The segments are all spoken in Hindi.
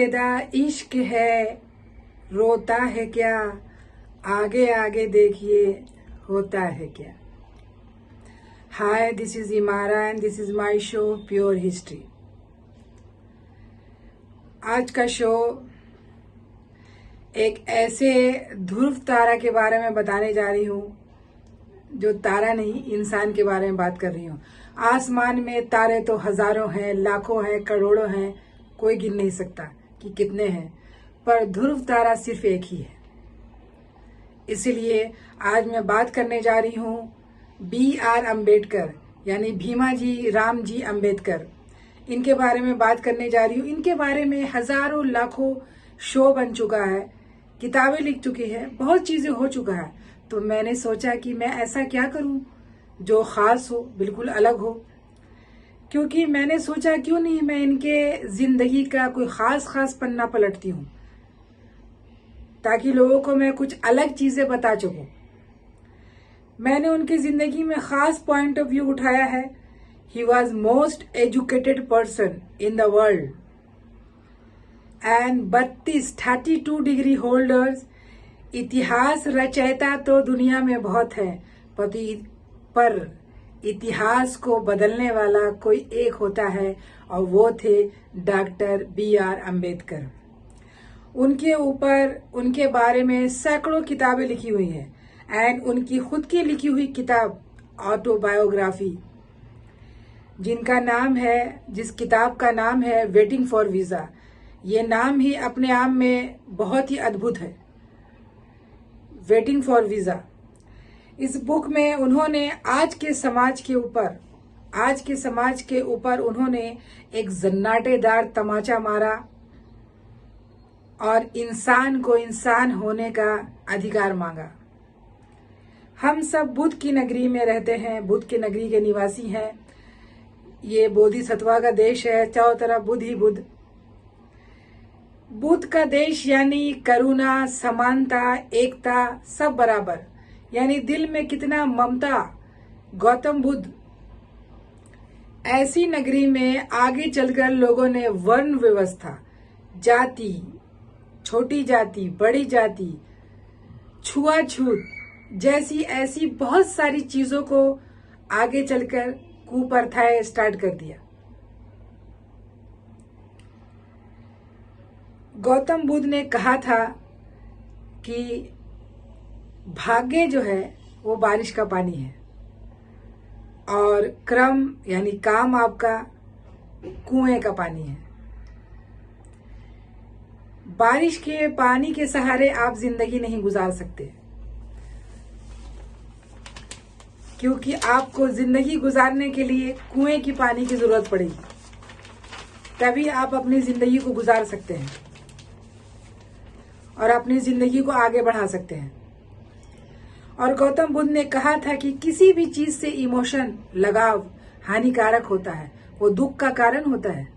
इब्तिदा इश्क है, रोता है क्या, आगे आगे देखिए होता है क्या। Hi, this is Imara and this is my show pure history. आज का शो एक ऐसे ध्रुव तारा के बारे में बताने जा रही हूँ, जो तारा नहीं इंसान के बारे में बात कर रही हूँ। आसमान में तारे तो हजारों हैं, लाखों हैं, करोड़ों हैं, कोई गिन नहीं सकता कि कितने हैं, पर ध्रुव तारा सिर्फ एक ही है। इसलिए आज मैं बात करने जा रही हूँ BR अम्बेडकर, यानी भीमा जी राम जी अम्बेडकर। इनके बारे में बात करने जा रही हूँ। इनके बारे में हजारों लाखों शो बन चुका है, किताबें लिख चुकी है, बहुत चीजें हो चुका है। तो मैंने सोचा कि मैं ऐसा क्या करूं जो खास हो, बिल्कुल अलग हो। क्योंकि मैंने सोचा क्यों नहीं मैं इनके जिंदगी का कोई खास पन्ना पलटती हूँ, ताकि लोगों को मैं कुछ अलग चीजें बता सकूं। मैंने उनकी जिंदगी में खास पॉइंट ऑफ व्यू उठाया है। He was most educated person in the world and 32 degree holders. इतिहास रचयिता तो दुनिया में बहुत है, पर इतिहास को बदलने वाला कोई एक होता है, और वो थे डॉक्टर BR अम्बेडकर। उनके ऊपर, उनके बारे में सैकड़ों किताबें लिखी हुई हैं एंड उनकी खुद की लिखी हुई किताब ऑटोबायोग्राफी, जिस किताब का नाम है वेटिंग फॉर वीजा। ये नाम ही अपने आप में बहुत ही अद्भुत है, वेटिंग फॉर वीजा। इस बुक में उन्होंने आज के समाज के ऊपर उन्होंने एक जन्नाटेदार तमाचा मारा और इंसान को इंसान होने का अधिकार मांगा। हम सब बुद्ध की नगरी में रहते हैं, बुद्ध की नगरी के निवासी हैं। ये बोधिसत्वा का देश है, चारों तरफ बुद्ध ही बुद्ध। बुद्ध का देश यानी करुणा, समानता, एकता, सब बराबर, यानी दिल में कितना ममता। गौतम बुद्ध ऐसी नगरी में आगे चलकर लोगों ने वर्ण व्यवस्था, जाति, छोटी जाति, बड़ी जाति, छुआछूत जैसी ऐसी बहुत सारी चीजों को आगे चलकर कुप्रथाएं स्टार्ट कर दिया। गौतम बुद्ध ने कहा था कि भाग्य जो है वो बारिश का पानी है, और क्रम यानी काम आपका कुएं का पानी है। बारिश के पानी के सहारे आप जिंदगी नहीं गुजार सकते, क्योंकि आपको जिंदगी गुजारने के लिए कुएं की पानी की जरूरत पड़ेगी, तभी आप अपनी जिंदगी को गुजार सकते हैं और अपनी जिंदगी को आगे बढ़ा सकते हैं। और गौतम बुद्ध ने कहा था कि किसी भी चीज से इमोशन, लगाव हानिकारक होता है, वो दुख का कारण होता है।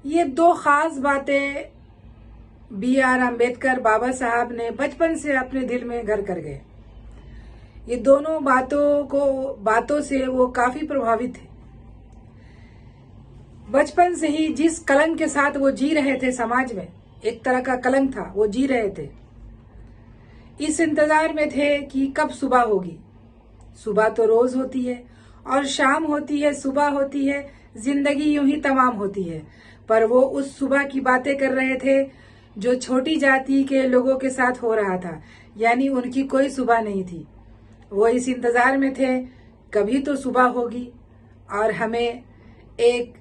ये दो खास बातें BR अम्बेडकर बाबा साहब ने बचपन से अपने दिल में घर कर गए। ये दोनों बातों से वो काफी प्रभावित थे। बचपन से ही जिस कलंक के साथ वो जी रहे थे, समाज में एक तरह का कलंक था, वो जी रहे थे। इस इंतजार में थे कि कब सुबह होगी। सुबह तो रोज होती है और शाम होती है, सुबह होती है, जिंदगी यूं ही तमाम होती है। पर वो उस सुबह की बातें कर रहे थे जो छोटी जाति के लोगों के साथ हो रहा था, यानी उनकी कोई सुबह नहीं थी। वो इस इंतजार में थे कभी तो सुबह होगी और हमें एक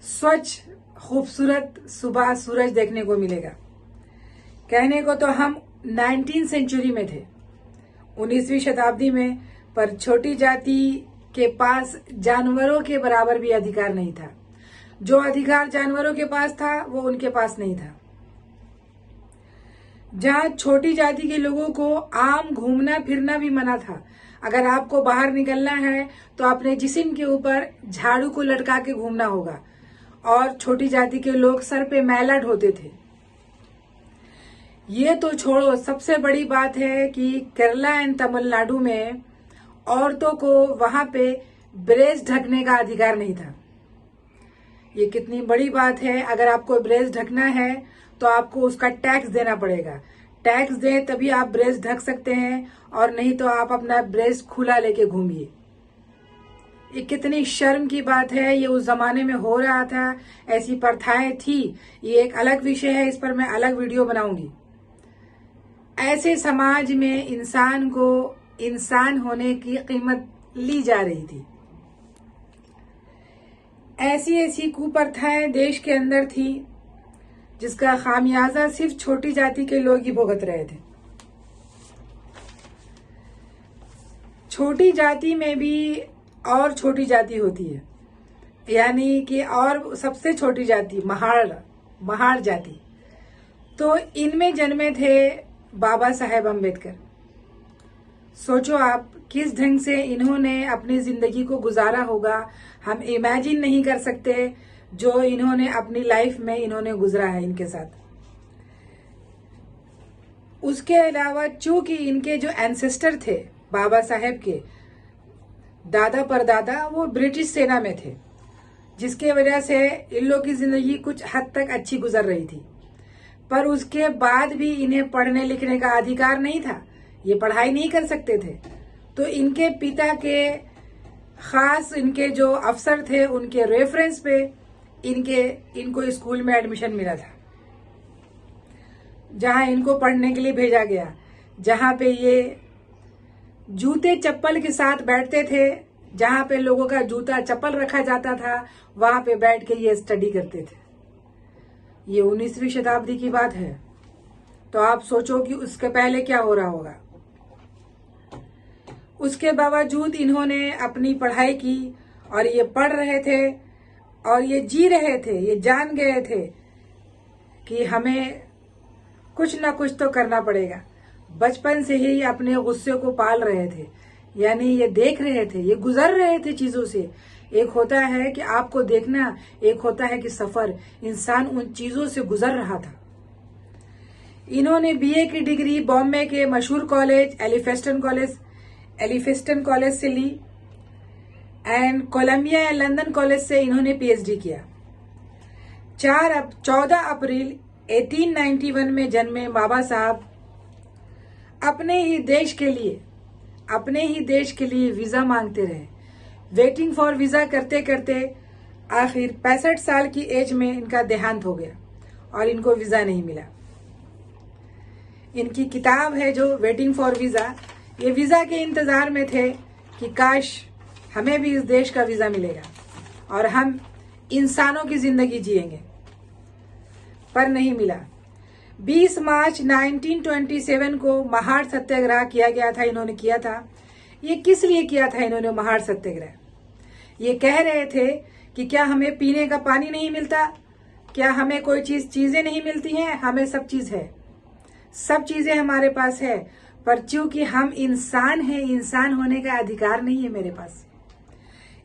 स्वच्छ खूबसूरत सुबह सूरज देखने को मिलेगा। कहने को तो हम 19वीं सेंचुरी में थे, 19वीं शताब्दी में, पर छोटी जाति के पास जानवरों के बराबर भी अधिकार नहीं था। जो अधिकार जानवरों के पास था वो उनके पास नहीं था। जहां छोटी जाति के लोगों को आम घूमना फिरना भी मना था। अगर आपको बाहर निकलना है तो अपने जिस्म के ऊपर झाड़ू को लटका के घूमना होगा, और छोटी जाति के लोग सर पे मैला ढोते थे। ये तो छोड़ो, सबसे बड़ी बात है कि केरला एंड तमिलनाडु में औरतों को वहां पे ब्रेस्ट ढकने का अधिकार नहीं था। ये कितनी बड़ी बात है। अगर आपको ब्रेस्ट ढकना है तो आपको उसका टैक्स देना पड़ेगा। टैक्स दें तभी आप ब्रेस्ट ढक सकते हैं, और नहीं तो आप अपना ब्रेस्ट खुला लेके घूमिए। ये कितनी शर्म की बात है। ये उस जमाने में हो रहा था, ऐसी प्रथाएं थी। ये एक अलग विषय है, इस पर मैं अलग वीडियो बनाऊंगी। ऐसे समाज में इंसान को इंसान होने की कीमत ली जा रही थी। ऐसी ऐसी कुप्रथाएं देश के अंदर थी जिसका खामियाजा सिर्फ छोटी जाति के लोग ही भुगत रहे थे। छोटी जाति में भी और छोटी जाति होती है, यानी कि और सबसे छोटी जाति महार जाति। तो इनमें जन्मे थे बाबा साहेब अम्बेडकर। सोचो आप किस ढंग से इन्होंने अपनी जिंदगी को गुजारा होगा, हम इमेजिन नहीं कर सकते जो इन्होंने अपनी लाइफ में इन्होंने गुजरा है इनके साथ। उसके अलावा चूंकि इनके जो एंसेस्टर थे बाबा साहेब के दादा परदादा, वो ब्रिटिश सेना में थे, जिसके वजह से इन लोगों की जिंदगी कुछ हद तक अच्छी गुजर रही थी। पर उसके बाद भी इन्हें पढ़ने लिखने का अधिकार नहीं था, ये पढ़ाई नहीं कर सकते थे। तो इनके पिता के खास इनके जो अफसर थे, उनके रेफरेंस पे इनको स्कूल में एडमिशन मिला था, जहां इनको पढ़ने के लिए भेजा गया, जहां पे ये जूते चप्पल के साथ बैठते थे, जहां पे लोगों का जूता चप्पल रखा जाता था, वहां पे बैठ के ये स्टडी करते थे। ये 19वीं शताब्दी की बात है, तो आप सोचो कि उसके पहले क्या हो रहा होगा। उसके बावजूद इन्होंने अपनी पढ़ाई की और ये पढ़ रहे थे और ये जी रहे थे, ये जान गए थे कि हमें कुछ ना कुछ तो करना पड़ेगा। बचपन से ही अपने गुस्से को पाल रहे थे, यानी ये देख रहे थे, ये गुजर रहे थे चीजों से। एक होता है कि आपको देखना, एक होता है कि सफर। इंसान उन चीजों से गुजर रहा था। इन्होंने बीए की डिग्री बॉम्बे के मशहूर कॉलेज एलिफिस्टन कॉलेज से ली एंड कोलंबिया या लंदन कॉलेज से इन्होंने पीएचडी किया। 14 अप्रैल 1891 में जन्मे बाबा साहब अपने ही देश के लिए वीजा मांगते रहे। वेटिंग फॉर वीजा करते करते आखिर 65 साल की एज में इनका देहांत हो गया और इनको वीजा नहीं मिला। इनकी किताब है जो वेटिंग फॉर वीजा, ये वीजा के इंतजार में थे कि काश हमें भी इस देश का वीजा मिलेगा और हम इंसानों की जिंदगी जिएंगे, पर नहीं मिला। 20 मार्च 1927 को महार सत्याग्रह किया गया था, इन्होंने किया था। ये किस लिए किया था इन्होंने महार सत्याग्रह? ये कह रहे थे कि क्या हमें पीने का पानी नहीं मिलता, क्या हमें कोई चीजें नहीं मिलती हैं? हमें सब चीज है, सब चीजें हमारे पास है, पर चूंकि हम इंसान हैं, इंसान होने का अधिकार नहीं है मेरे पास।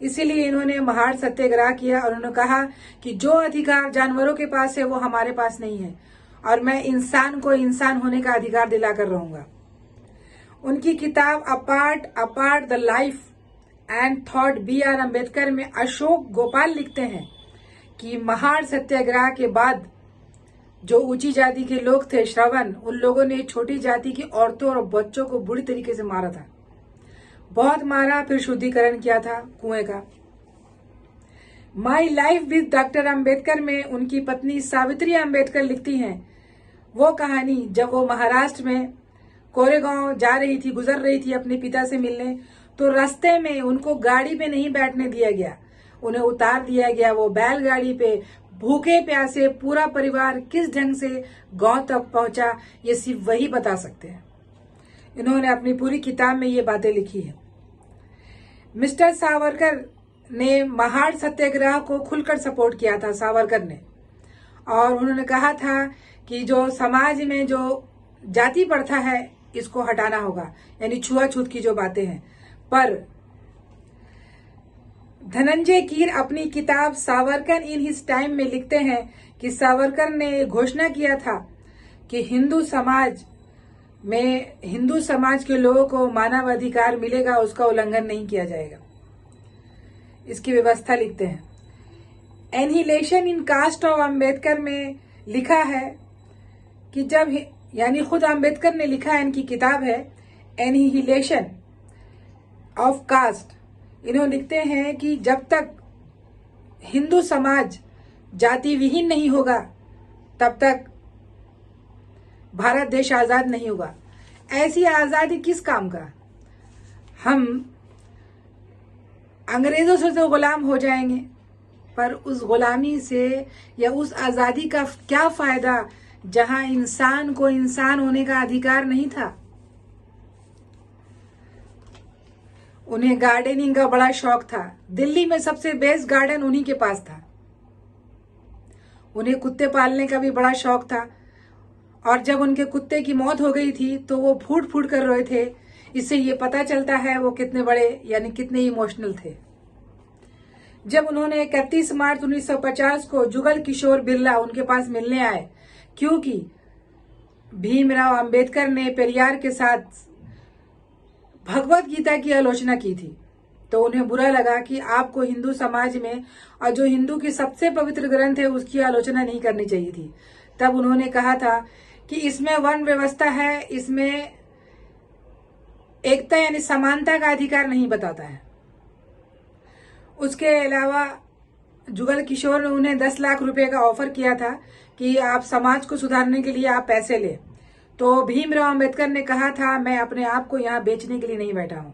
इसीलिए इन्होंने महार सत्याग्रह किया और उन्होंने कहा कि जो अधिकार जानवरों के पास है वो हमारे पास नहीं है, और मैं इंसान को इंसान होने का अधिकार दिलाकर रहूंगा। उनकी किताब apart the life and thought B.R. Ambedkar में अशोक गोपाल लिखते हैं कि महार सत्याग्रह के बाद जो ऊंची जाति के लोग थे, श्रवण, उन लोगों ने छोटी जाति की औरतों और बच्चों को बुरी तरीके से मारा था, बहुत मारा, फिर शुद्धिकरण किया था कुएं का। My life with doctor Ambedkar में उनकी पत्नी सावित्री अम्बेडकर लिखती हैं वो कहानी, जब वो महाराष्ट्र में कोरेगांव जा रही थी, गुजर रही थी अपने पिता से मिलने, तो रास्ते में उनको गाड़ी पे नहीं बैठने दिया गया, उन्हें उतार दिया गया वो बैलगाड़ी पे। भूखे प्यासे पूरा परिवार किस ढंग से गांव तक पहुंचा, ये सिर्फ वही बता सकते हैं। इन्होंने अपनी पूरी किताब में ये बातें लिखी है। मिस्टर सावरकर ने महार सत्याग्रह को खुलकर सपोर्ट किया था, सावरकर ने, और उन्होंने कहा था कि जो समाज में जो जाति प्रथा है इसको हटाना होगा, यानी छुआछूत की जो बातें हैं। पर धनंजय कीर अपनी किताब सावरकर इन हिज टाइम में लिखते हैं कि सावरकर ने घोषणा किया था कि हिंदू समाज के लोगों को मानव अधिकार मिलेगा, उसका उल्लंघन नहीं किया जाएगा। इसकी व्यवस्था लिखते हैं। Annihilation in caste of Ambedkar में लिखा है कि जब, यानी खुद अम्बेडकर ने लिखा है, इनकी किताब है एनहिलेशन ऑफ कास्ट। इन्होंने लिखते हैं कि जब तक हिंदू समाज जाति विहीन नहीं होगा तब तक भारत देश आजाद नहीं होगा। ऐसी आजादी किस काम का? हम अंग्रेजों से तो गुलाम हो जाएंगे, पर उस गुलामी से या उस आजादी का क्या फायदा जहां इंसान को इंसान होने का अधिकार नहीं था। उन्हें गार्डनिंग का बड़ा शौक था। दिल्ली में सबसे बेस्ट गार्डन उन्हीं के पास था। उन्हें कुत्ते पालने का भी बड़ा शौक था, और जब उनके कुत्ते की मौत हो गई थी तो वो फूट फूट कर रोए थे। इससे ये पता चलता है वो कितने बड़े, यानी कितने इमोशनल थे। जब उन्होंने 31 मार्च 1950 को जुगल किशोर बिरला उनके पास मिलने आए, क्योंकि भीमराव अंबेडकर ने पेरियार के साथ भगवत गीता की आलोचना की थी, तो उन्हें बुरा लगा कि आपको हिंदू समाज में और जो हिंदू की सबसे पवित्र ग्रंथ है उसकी आलोचना नहीं करनी चाहिए थी। तब उन्होंने कहा था कि इसमें वर्ण व्यवस्था है, इसमें एकता यानी समानता का अधिकार नहीं बताता है। उसके अलावा जुगल किशोर ने उन्हें 10 लाख रुपए का ऑफर किया था कि आप समाज को सुधारने के लिए आप पैसे ले। तो भीमराव अंबेडकर ने कहा था मैं अपने आप को यहाँ बेचने के लिए नहीं बैठा हूं।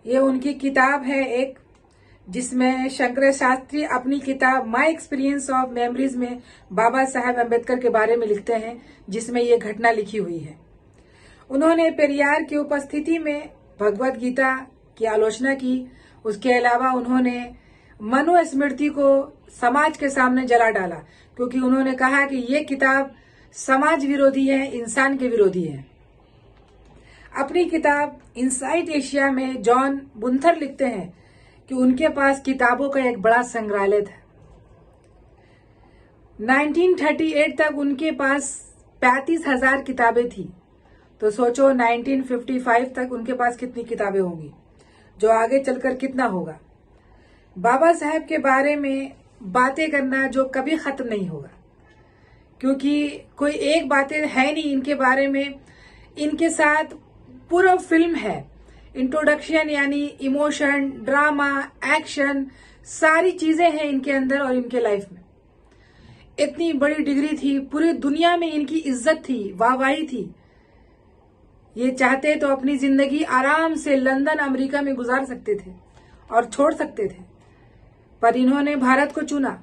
ये उनकी किताब है एक, जिसमें शंकर शास्त्री अपनी किताब माय एक्सपीरियंस ऑफ मेमोरीज में बाबा साहेब अंबेडकर के बारे में लिखते हैं, जिसमें ये घटना लिखी हुई है। उन्होंने पेरियार की उपस्थिति में भगवत गीता की आलोचना की। उसके अलावा उन्होंने मनुस्मृति को समाज के सामने जला डाला, क्योंकि उन्होंने कहा कि ये किताब समाज विरोधी है, इंसान के विरोधी है। अपनी किताब इनसाइट एशिया में जॉन बुंथर लिखते हैं कि उनके पास किताबों का एक बड़ा संग्रहालय था। 1938 तक उनके पास 35,000 किताबें थी। तो सोचो 1955 तक उनके पास कितनी किताबें होंगी, जो आगे चलकर कितना होगा। बाबा साहेब के बारे में बातें करना जो कभी खत्म नहीं होगा, क्योंकि कोई एक बातें है नहीं इनके बारे में। इनके साथ पूरा फिल्म है, इंट्रोडक्शन यानी इमोशन, ड्रामा, एक्शन, सारी चीजें हैं इनके अंदर और इनके लाइफ में। इतनी बड़ी डिग्री थी, पूरी दुनिया में इनकी इज्जत थी, वाहवाही थी। ये चाहते तो अपनी जिंदगी आराम से लंदन, अमेरिका में गुजार सकते थे और छोड़ सकते थे, पर इन्होंने भारत को चुना।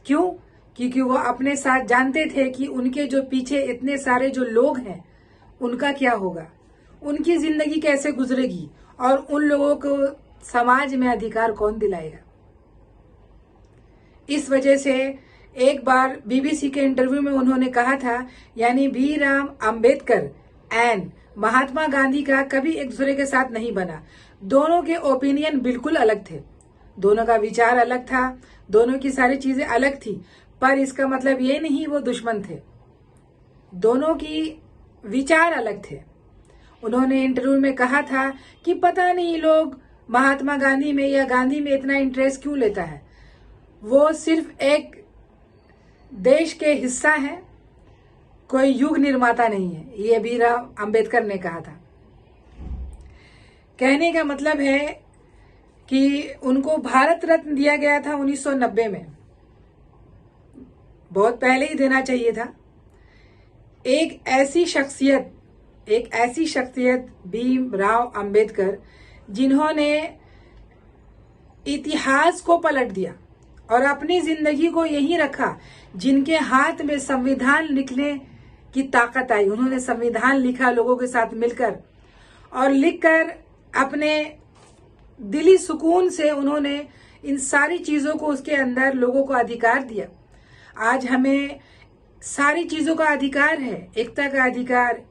क्यों? क्योंकि वो अपने साथ जानते थे कि उनके जो पीछे इतने सारे जो लोग हैं उनका क्या होगा, उनकी जिंदगी कैसे गुजरेगी और उन लोगों को समाज में अधिकार कौन दिलाएगा। इस वजह से एक बार बीबीसी के इंटरव्यू में उन्होंने कहा था, यानी भीमराव अंबेडकर एंड महात्मा गांधी का कभी एक दूसरे के साथ नहीं बना। दोनों के ओपिनियन बिल्कुल अलग थे, दोनों का विचार अलग था, दोनों की सारी चीजें अलग थी, पर इसका मतलब ये नहीं वो दुश्मन थे। दोनों की विचार अलग थे। उन्होंने इंटरव्यू में कहा था कि पता नहीं लोग महात्मा गांधी में या गांधी में इतना इंटरेस्ट क्यों लेता है, वो सिर्फ एक देश के हिस्सा है, कोई युग निर्माता नहीं है। ये भीमराव अंबेडकर ने कहा था। कहने का मतलब है कि उनको भारत रत्न दिया गया था 1990 में, बहुत पहले ही देना चाहिए था। एक ऐसी शख्सियत भीमराव अंबेडकर, जिन्होंने इतिहास को पलट दिया और अपनी जिंदगी को यहीं रखा, जिनके हाथ में संविधान लिखने की ताकत आई। उन्होंने संविधान लिखा लोगों के साथ मिलकर, और लिखकर अपने दिली सुकून से उन्होंने इन सारी चीजों को उसके अंदर लोगों को अधिकार दिया। आज हमें सारी चीजों का अधिकार है, एकता का अधिकार,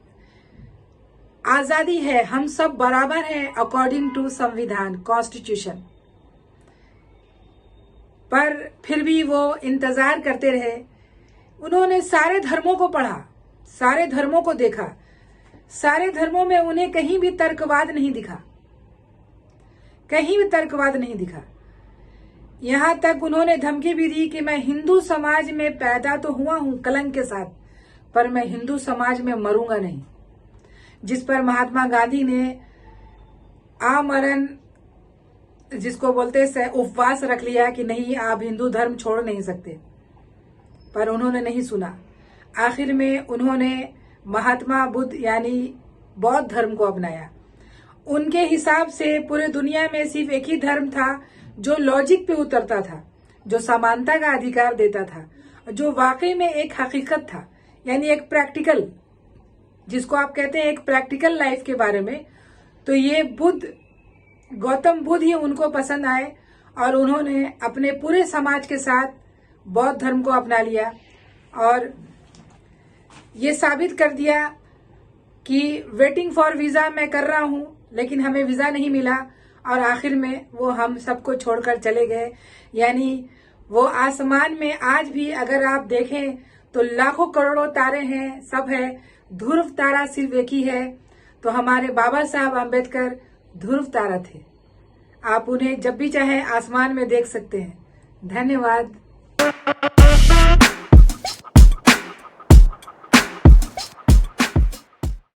आजादी है, हम सब बराबर हैं अकॉर्डिंग टू संविधान, कॉन्स्टिट्यूशन। पर फिर भी वो इंतजार करते रहे। उन्होंने सारे धर्मों को पढ़ा, सारे धर्मों को देखा, सारे धर्मों में उन्हें कहीं भी तर्कवाद नहीं दिखा, कहीं भी तर्कवाद नहीं दिखा। यहाँ तक उन्होंने धमकी भी दी कि मैं हिंदू समाज में पैदा तो हुआ हूं कलंक के साथ, पर मैं हिंदू समाज में मरूंगा नहीं। जिस पर महात्मा गांधी ने आमरण, जिसको बोलते हैं उपवास, रख लिया कि नहीं, आप हिंदू धर्म छोड़ नहीं सकते, पर उन्होंने नहीं सुना। आखिर में उन्होंने महात्मा बुद्ध यानी बौद्ध धर्म को अपनाया। उनके हिसाब से पूरे दुनिया में सिर्फ एक ही धर्म था जो लॉजिक पे उतरता था, जो समानता का अधिकार देता था, जो वाकई में एक हकीकत था, यानी एक प्रैक्टिकल, जिसको आप कहते हैं एक प्रैक्टिकल लाइफ के बारे में। तो ये गौतम बुद्ध ही उनको पसंद आए और उन्होंने अपने पूरे समाज के साथ बौद्ध धर्म को अपना लिया और ये साबित कर दिया कि वेटिंग फॉर वीजा मैं कर रहा हूं, लेकिन हमें वीजा नहीं मिला और आखिर में वो हम सबको छोड़कर चले गए। यानी वो आसमान में आज भी अगर आप देखें तो लाखों करोड़ों तारे हैं, सब है, ध्रुव तारा सिर्फ एक ही है। तो हमारे बाबा साहब आम्बेडकर ध्रुव तारा थे। आप उन्हें जब भी चाहे आसमान में देख सकते हैं। धन्यवाद।